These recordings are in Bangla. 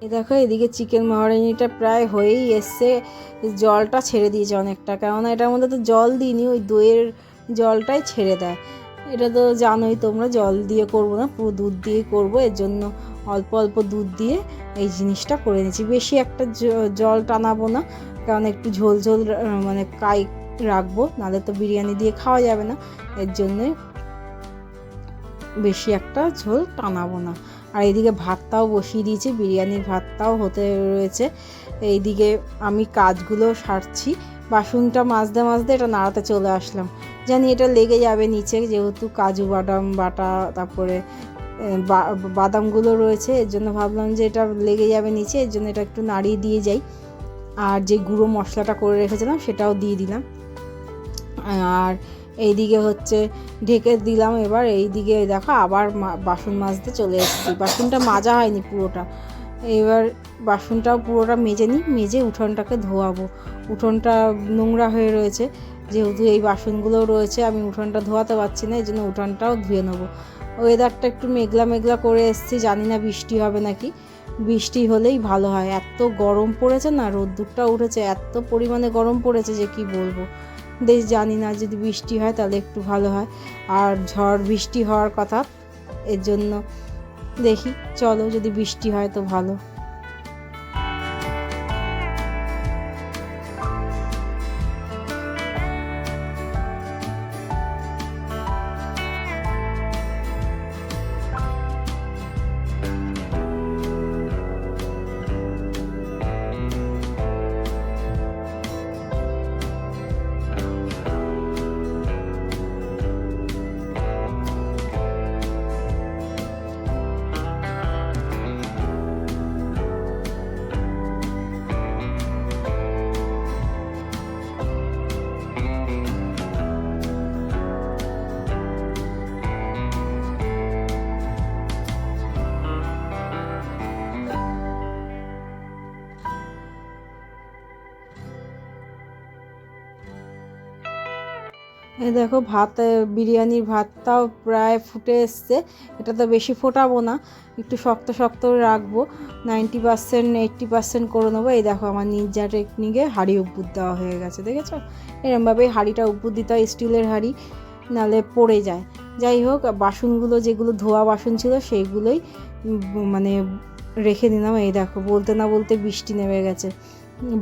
এই দেখো এদিকে চিকেন মহারানিটা প্রায় হয়েই এসছে, জলটা ছেড়ে দিয়েছে অনেকটা, কেননা এটার মধ্যে তো জল দিইনি, ওই দইয়ের জলটাই ছেড়ে দেয়। এটা তো জানোই তোমরা, জল দিয়ে করবো না, পুরো দুধ দিয়েই করবো, এর জন্য অল্প অল্প দুধ দিয়ে এই জিনিসটা করে নিয়েছি। বেশি একটা জল টানাবো না, কারণ একটু ঝোল ঝোল মানে কাই রাখবো, নাহলে তো বিরিয়ানি দিয়ে খাওয়া যাবে না, এর জন্যে বেশি একটা ঝোল টানাবো না। আর এইদিকে ভাতটাও বসিয়ে দিয়েছি, বিরিয়ানির ভাতটাও হতে রয়েছে। এইদিকে আমি কাজগুলো সারছি, বাসনটা মাজতে মাজতে এটা নাড়াতে চলে আসলাম, জানি এটা লেগে যাবে নিচে, যেহেতু কাজু বাদাম বাটা তারপরে বাদামগুলো রয়েছে, এর জন্য ভাবলাম যে এটা লেগে যাবে নিচে, এর জন্য এটা একটু নাড়িয়ে দিয়ে যাই। আর যে গুঁড়ো মশলাটা করে রেখেছিলাম সেটাও দিয়ে দিলাম। আর এইদিকে হচ্ছে ঢেকে দিলাম। এবার এইদিকে দেখো আবার বাসন মাজতে চলে এসেছি, বাসনটা মাজা হয়নি পুরোটা, এবার বাসনটাও পুরোটা মেজে নিই, মেজে উঠোনটাকে ধোয়াবো। উঠোনটা নোংরা হয়ে রয়েছে, যেহেতু এই বাসনগুলোও রয়েছে, আমি উঠোনটা ধোয়াতে পারছি না, এই জন্য উঠোনটাও ধুয়ে নেবো। ওয়েদারটা একটু মেঘলা মেঘলা করে এসেছি, জানি না বৃষ্টি হবে নাকি, বৃষ্টি হলেই ভালো হয়। এত গরম পড়েছে না, রোদ্দুরটা উঠেছে, এত পরিমাণে গরম পড়েছে যে কি বলবো। বেশ জানি না, যদি বৃষ্টি হয় তাহলে একটু ভালো হয়, আর ঝড় বৃষ্টি হওয়ার কথা, এর জন্য দেখি চলো যদি বৃষ্টি হয় তো ভালো। এই দেখো ভাত, বিরিয়ানির ভাতটাও প্রায় ফুটে এসছে। এটা তো বেশি ফোটাবো না, একটু শক্ত শক্ত রাখবো, 90% 80% করে নেবো। এই দেখো আমার নিনজা টেকনিকে হাঁড়ি উপর দেওয়া হয়ে গেছে, দেখেছো? এরমভাবেই হাঁড়িটা উপর দিতে হয়, স্টিলের হাঁড়ি, নাহলে পড়ে যায়। যাই হোক, বাসনগুলো যেগুলো ধোয়া বাসন ছিল সেইগুলোই মানে রেখে দিলাম। এই দেখো বলতে না বলতে বৃষ্টি নেমে গেছে,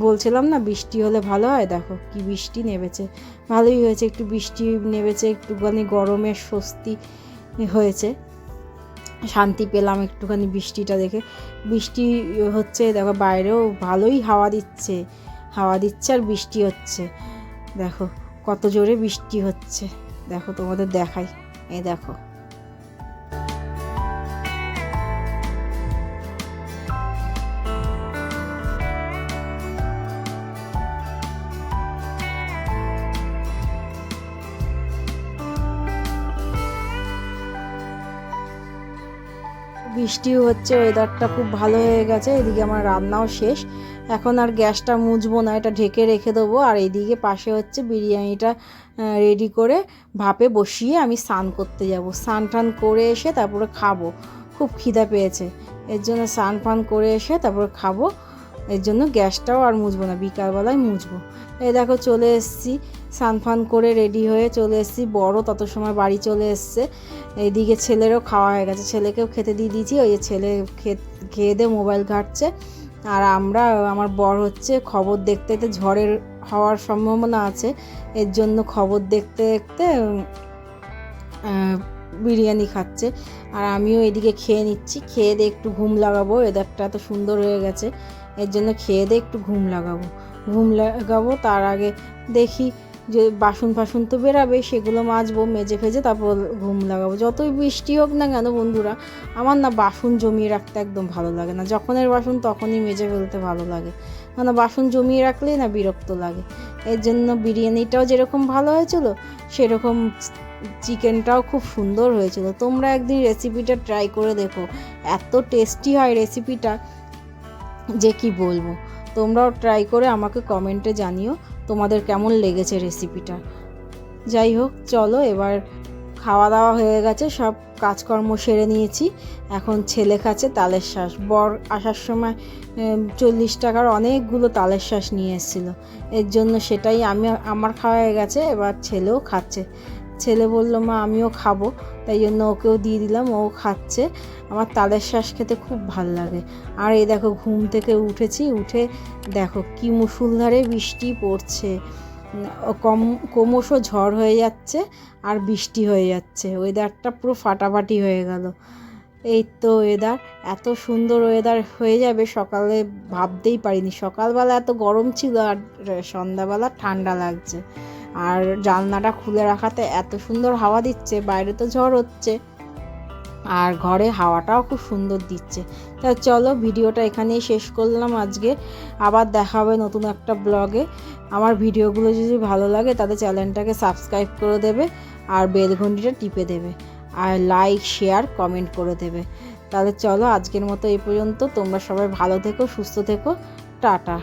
বলছিলাম না বৃষ্টি হলে ভালো হয়, দেখো কি বৃষ্টি নেমেছে, ভালোই হয়েছে, একটু বৃষ্টি নেমেছে, একটুখানি গরমের স্বস্তি হয়েছে, শান্তি পেলাম একটুখানি বৃষ্টিটা দেখে। বৃষ্টি হচ্ছে দেখো, বাইরেও ভালোই হাওয়া দিচ্ছে, হাওয়া দিচ্ছে আর বৃষ্টি হচ্ছে, দেখো কত জোরে বৃষ্টি হচ্ছে, দেখো তোমাদের দেখাই, এই দেখো। বৃষ্টিও হচ্ছে, ওয়েদারটা খুব ভালো হয়ে গেছে। এদিকে আমার রান্নাও শেষ, এখন আর গ্যাসটা মুছবো না, এটা ঢেকে রেখে দেবো। আর এইদিকে পাশে হচ্ছে বিরিয়ানিটা রেডি করে ভাপে বসিয়ে আমি স্নান করতে যাব, স্নান টান করে এসে তারপরে খাবো, খুব খিদা পেয়েছে, এর জন্য স্নান ফান করে এসে তারপরে খাবো, এর জন্য গ্যাসটাও আর মুছবো না, বিকালবেলায় মুছবো। এই দেখো চলে এসেছি, স্নান ফান করে রেডি হয়ে চলে এসেছি, বড় তত সময় বাড়ি চলে এসছে। এইদিকে ছেলেরও খাওয়া হয়ে গেছে, ছেলেকেও খেতে দিয়ে দিয়েছি, ওই যে ছেলে খেয়ে দিয়ে মোবাইল ঘাঁটছে, আর আমরা, আমার বর হচ্ছে খবর দেখতে দেখতে, ঝড়ের হওয়ার সম্ভাবনা আছে, এর জন্য খবর দেখতে দেখতে বিরিয়ানি খাচ্ছে, আর আমিও এদিকে খেয়ে নিচ্ছি, খেয়ে দিয়ে একটু ঘুম লাগাবো, ওয়েদারটা এত সুন্দর হয়ে গেছে, এর জন্য খেয়ে দিয়ে একটু ঘুম লাগাবো। তার আগে দেখি যে বাসন ফাসন তো বেরাবে, সেগুলো মাজবো, মেজে ফেজে তারপর ঘুম লাগাবো। যতই বৃষ্টি হোক না কেন বন্ধুরা, আমার না বাসন জমিয়ে রাখতে একদম ভালো লাগে না, যখনের বাসন তখনই মেজে ফেলতে ভালো লাগে, মানে বাসন জমিয়ে রাখলেই না বিরক্ত লাগে। এর জন্য বিরিয়ানিটাও যেরকম ভালো হয়েছিল, সেরকম চিকেনটাও খুব সুন্দর হয়েছিল। তোমরা একদিন রেসিপিটা ট্রাই করে দেখো, এত টেস্টি হয় রেসিপিটা যে কি বলবো। তোমরাও ট্রাই করে আমাকে কমেন্টে জানিও তোমাদের কেমন লেগেছে রেসিপিটা। যাই হোক চলো এবার খাওয়া দাওয়া হয়ে গেছে, সব কাজকর্ম সেরে নিয়েছি। এখন ছেলে খাচ্ছে তালের শাঁস। বর আসার সময় 40 টাকার অনেকগুলো তালের শাঁস নিয়ে এসেছিলো, এর জন্য সেটাই আমার খাওয়া হয়ে গেছে, এবার ছেলেও খাচ্ছে। ছেলে বলল মা আমিও খাবো, তাই জন্য ওকেও দিয়ে দিলাম, ও খাচ্ছে। আমার তালের শাঁস খেতে খুব ভাল লাগে। আর এই দেখো ঘুম থেকে উঠেছি, উঠে দেখো কি মুষলধারে বৃষ্টি পড়ছে, ক্রমশ ঝড় হয়ে যাচ্ছে আর বৃষ্টি হয়ে যাচ্ছে, ওয়েদারটা পুরো ফাটাফাটি হয়ে গেল। এই তো ওয়েদার, এত সুন্দর ওয়েদার হয়ে যাবে সকালে ভাবতেই পারিনি। সকালবেলা এত গরম ছিল আর সন্ধ্যাবেলা ঠান্ডা লাগছে, আর জানলাটা খুলে রাখাতে এত সুন্দর হাওয়া দিচ্ছে। বাইরে তো ঝড় হচ্ছে আর ঘরে হাওয়াটাও খুব সুন্দর দিচ্ছে। তা চলো ভিডিওটা এখানেই শেষ করলাম আজকে। আবার দেখা হবে নতুন একটা ব্লগে। আমার ভিডিওগুলো যদি ভালো লাগে তাহলে চ্যানেলটাকে সাবস্ক্রাইব করে দেবে আর বেল ঘন্টিটা টিপে দেবে, আর লাইক শেয়ার কমেন্ট করে দেবে। তাহলে চলো আজকের মতো এই পর্যন্ত। তোমরা সবাই ভালো থেকো, সুস্থ থেকো, টাটা।